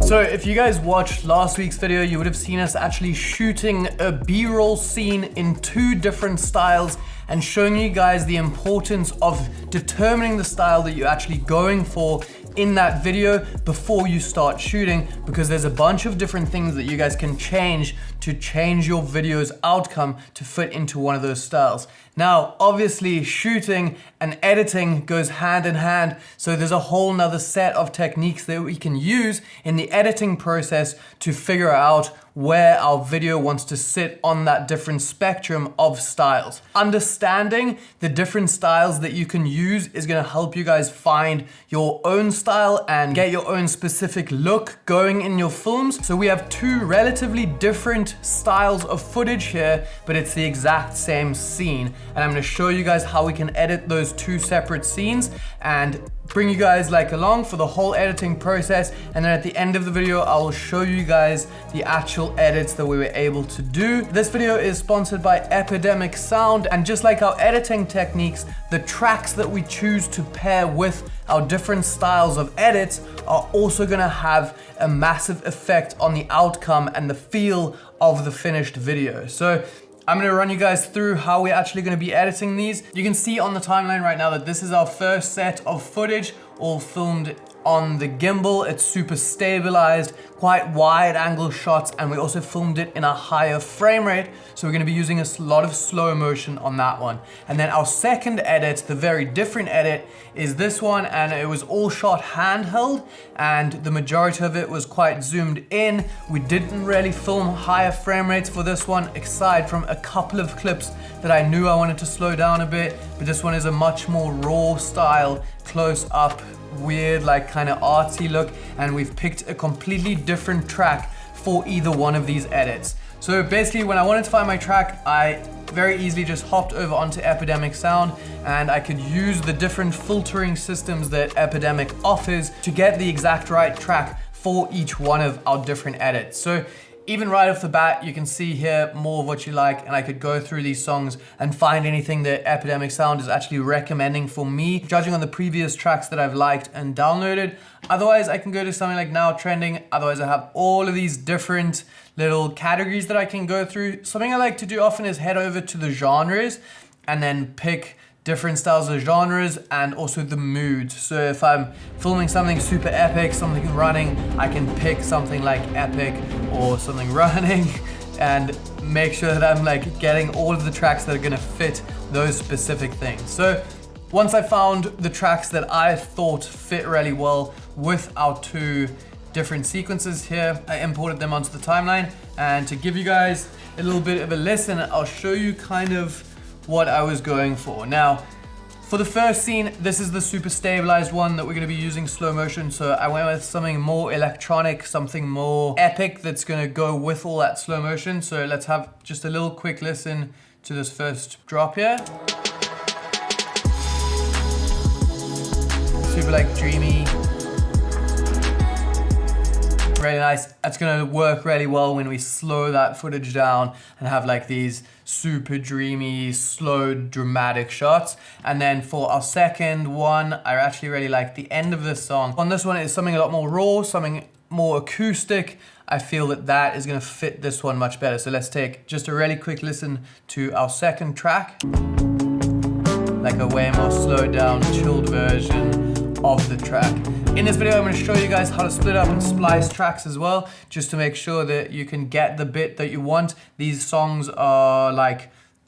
So if you guys watched last week's video, you would have seen us actually shooting a B-roll scene in 2 different styles and showing you guys the importance of determining the style that you're actually going for in that video before you start shooting, because there's a bunch of different things that you guys can change to change your video's outcome to fit into one of those styles. Now, obviously shooting and editing goes hand in hand, so there's a whole nother set of techniques that we can use in the editing process to figure out where our video wants to sit on that different spectrum of styles. Understanding the different styles that you can use is gonna help you guys find your own style and get your own specific look going in your films. So we have 2 relatively different styles of footage here, but it's the exact same scene. And I'm gonna show you guys how we can edit those 2 separate scenes and bring you guys along for the whole editing process. And then at the end of the video, I will show you guys the actual edits that we were able to do. This video is sponsored by Epidemic Sound, and just like our editing techniques, the tracks that we choose to pair with our different styles of edits are also gonna have a massive effect on the outcome and the feel of the finished video. So I'm gonna run you guys through how we're actually gonna be editing these. You can see on the timeline right now that this is our first set of footage, all filmed on the gimbal. It's super stabilized, quite wide angle shots, and we also filmed it in a higher frame rate. So we're gonna be using a lot of slow motion on that one. And then our second edit, the very different edit, is this one, and it was all shot handheld, and the majority of it was quite zoomed in. We didn't really film higher frame rates for this one, aside from a couple of clips that I knew I wanted to slow down a bit, but this one is a much more raw style, close up, weird, kind of artsy look, and we've picked a completely different track for either one of these edits. So basically, when I wanted to find my track, I very easily just hopped over onto Epidemic Sound, and I could use the different filtering systems that Epidemic offers to get the exact right track for each one of our different edits. So even right off the bat, you can see here more of what you like, and I could go through these songs and find anything that Epidemic Sound is actually recommending for me, judging on the previous tracks that I've liked and downloaded. Otherwise, I can go to something like Now Trending. Otherwise, I have all of these different little categories that I can go through. Something I like to do often is head over to the genres and then pick different styles of genres and also the mood. So if I'm filming something super epic, something running, I can pick something like epic or something running and make sure that I'm getting all of the tracks that are gonna fit those specific things. So once I found the tracks that I thought fit really well with our 2 different sequences here, I imported them onto the timeline. And to give you guys a little bit of a listen, I'll show you kind of what I was going for. Now, for the first scene, this is the super stabilized one that we're gonna be using slow motion. So I went with something more electronic, something more epic that's gonna go with all that slow motion. So let's have just a little quick listen to this first drop here. Super dreamy. Really nice. That's gonna work really well when we slow that footage down and have these super dreamy, slow, dramatic shots. And then for our second one, I actually really like the end of this song. On this one, it's something a lot more raw, something more acoustic. I feel that that is gonna fit this one much better. So let's take just a really quick listen to our second track. A way more slowed down, chilled version of the track. In this video, I'm going to show you guys how to split up and splice tracks as well, just to make sure that you can get the bit that you want. These songs are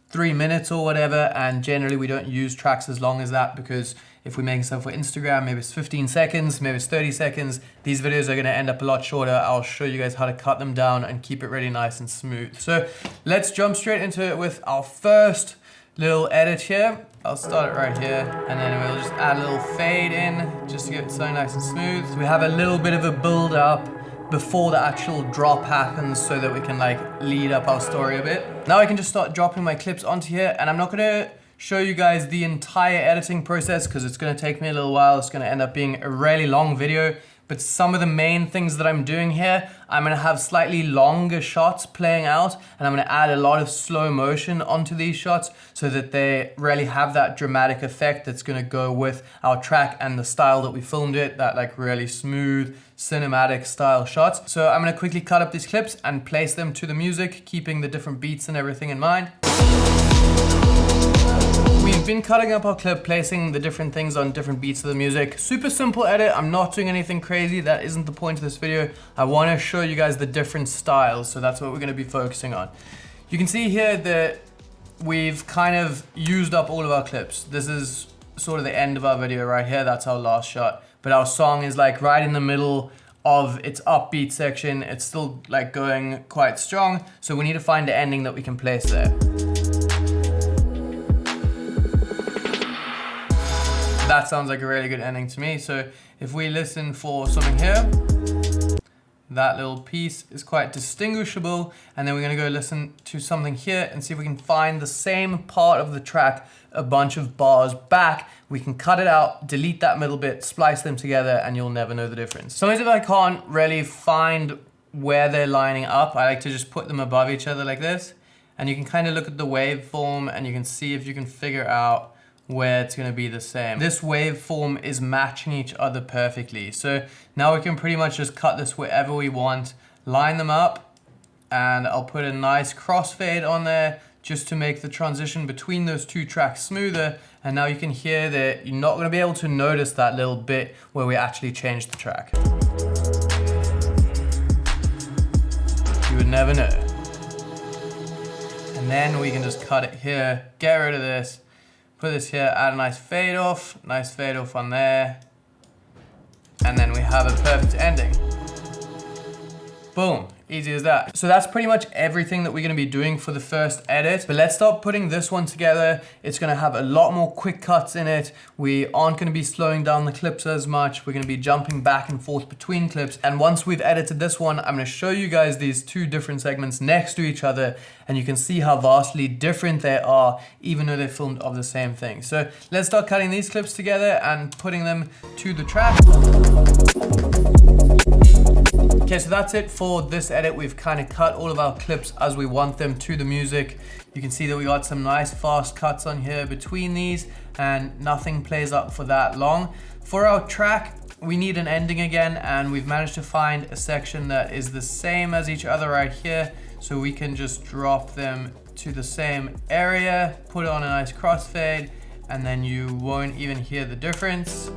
3 minutes or whatever, and generally we don't use tracks as long as that, because if we make stuff for Instagram, maybe it's 15 seconds, maybe it's 30 seconds. These videos are going to end up a lot shorter. I'll show you guys how to cut them down and keep it really nice and smooth. So let's jump straight into it with our first little edit here. I'll start it right here, and then we'll just add a little fade in just to get it so nice and smooth. So we have a little bit of a build up before the actual drop happens, so that we can lead up our story a bit. Now I can just start dropping my clips onto here, and I'm not gonna show you guys the entire editing process because it's gonna take me a little while. It's gonna end up being a really long video, but some of the main things that I'm doing here, I'm gonna have slightly longer shots playing out, and I'm gonna add a lot of slow motion onto these shots so that they really have that dramatic effect that's gonna go with our track and the style that we filmed it, that like really smooth, cinematic style shots. So I'm gonna quickly cut up these clips and place them to the music, keeping the different beats and everything in mind. We've been cutting up our clip, placing the different things on different beats of the music. Super simple edit. I'm not doing anything crazy. That isn't the point of this video. I want to show you guys the different styles, so that's what we're going to be focusing on. You can see here that we've kind of used up all of our clips. This is sort of the end of our video right here. That's our last shot. But our song is like right in the middle of its upbeat section. It's still like going quite strong, so we need to find the ending that we can place there. That sounds like a really good ending to me. So if we listen for something here, that little piece is quite distinguishable. And then we're gonna go listen to something here and see if we can find the same part of the track a bunch of bars back. We can cut it out, delete that middle bit, splice them together, and you'll never know the difference. Sometimes if I can't really find where they're lining up, I like to just put them above each other like this. And you can kind of look at the waveform and you can see if you can figure out where it's going to be the same. This waveform is matching each other perfectly. So now we can pretty much just cut this wherever we want, line them up, and I'll put a nice crossfade on there just to make the transition between those two tracks smoother. And now you can hear that you're not going to be able to notice that little bit where we actually changed the track. You would never know. And then we can just cut it here, get rid of this, put this here, add a nice fade off on there, and then we have a perfect ending. Boom, easy as that. So that's pretty much everything that we're gonna be doing for the first edit, but let's start putting this one together. It's gonna have a lot more quick cuts in it. We aren't gonna be slowing down the clips as much. We're gonna be jumping back and forth between clips. And once we've edited this one, I'm gonna show you guys these two different segments next to each other, and you can see how vastly different they are, even though they're filmed of the same thing. So let's start cutting these clips together and putting them to the track. Okay, so that's it for this edit. We've kind of cut all of our clips as we want them to the music. You can see that we got some nice fast cuts on here between these, and nothing plays up for that long. For our track, we need an ending again, and we've managed to find a section that is the same as each other right here. So we can just drop them to the same area, put it on a nice crossfade, and then you won't even hear the difference.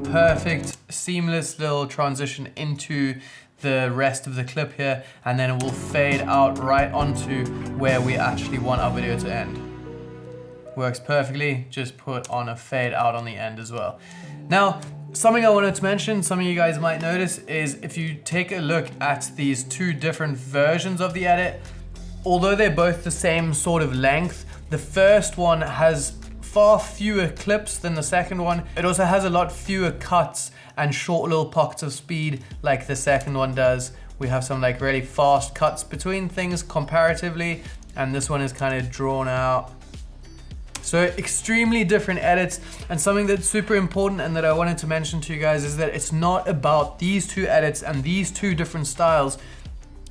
Perfect, seamless little transition into the rest of the clip here, and then it will fade out right onto where we actually want our video to end. Works perfectly, just put on a fade out on the end as well. Now, something I wanted to mention, some of you guys might notice, is if you take a look at these two different versions of the edit, although they're both the same sort of length, the first one has far fewer clips than the second one. It also has a lot fewer cuts and short little pockets of speed like the second one does. We have some like really fast cuts between things comparatively, and this one is kind of drawn out. So extremely different edits, and something that's super important and that I wanted to mention to you guys is that it's not about these two edits and these two different styles.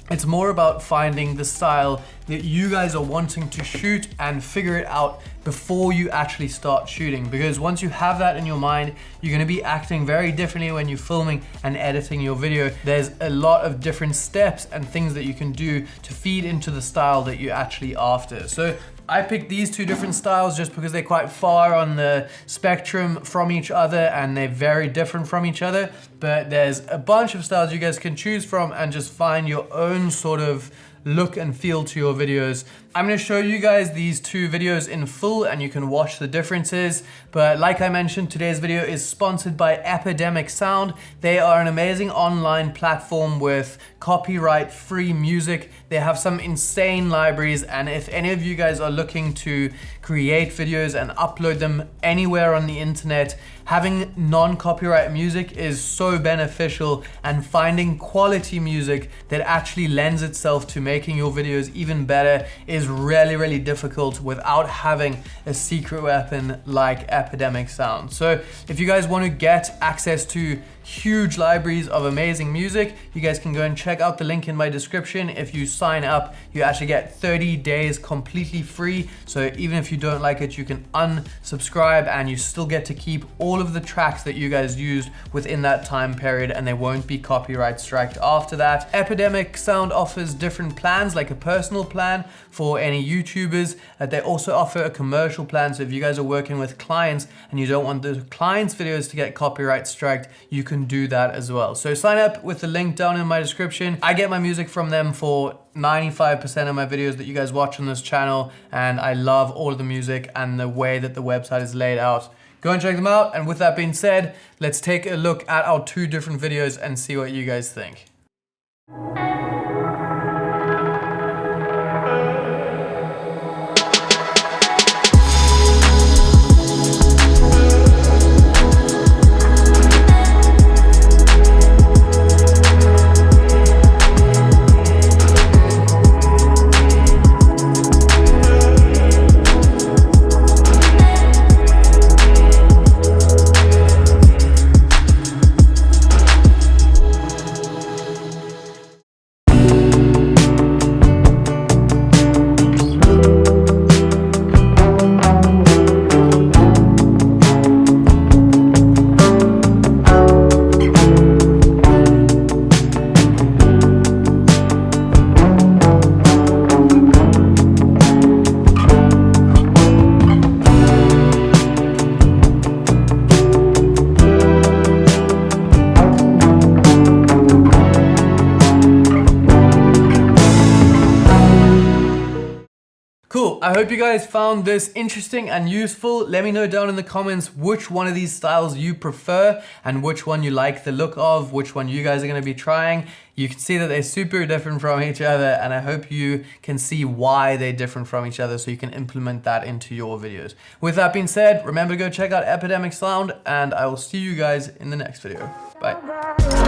It's more about finding the style that you guys are wanting to shoot and figure it out before you actually start shooting. Because once you have that in your mind, you're gonna be acting very differently when you're filming and editing your video. There's a lot of different steps and things that you can do to feed into the style that you're actually after. So I picked these two different styles just because they're quite far on the spectrum from each other and they're very different from each other. But there's a bunch of styles you guys can choose from and just find your own sort of look and feel to your videos. I'm gonna show you guys these two videos in full and you can watch the differences. But like I mentioned, today's video is sponsored by Epidemic Sound. They are an amazing online platform with copyright-free music. They have some insane libraries, and if any of you guys are looking to create videos and upload them anywhere on the internet, having non-copyright music is so beneficial, and finding quality music that actually lends itself to making your videos even better is really, really difficult without having a secret weapon like Epidemic Sound. So if you guys want to get access to huge libraries of amazing music, you guys can go and check out the link in my description. If you sign up, you actually get 30 days completely free. So even if you don't like it, you can unsubscribe and you still get to keep all of the tracks that you guys used within that time period, and they won't be copyright striked after that. Epidemic Sound offers different plans, like a personal plan for any YouTubers. They also offer a commercial plan. So if you guys are working with clients and you don't want the clients' videos to get copyright striked, you can do that as well. So sign up with the link down in my description. I get my music from them for 95% of my videos that you guys watch on this channel, and I love all of the music and the way that the website is laid out. Go and check them out. And with that being said, let's take a look at our two different videos and see what you guys think. Cool, I hope you guys found this interesting and useful. Let me know down in the comments which one of these styles you prefer and which one you like the look of, which one you guys are gonna be trying. You can see that they're super different from each other, and I hope you can see why they're different from each other so you can implement that into your videos. With that being said, remember to go check out Epidemic Sound, and I will see you guys in the next video. Bye.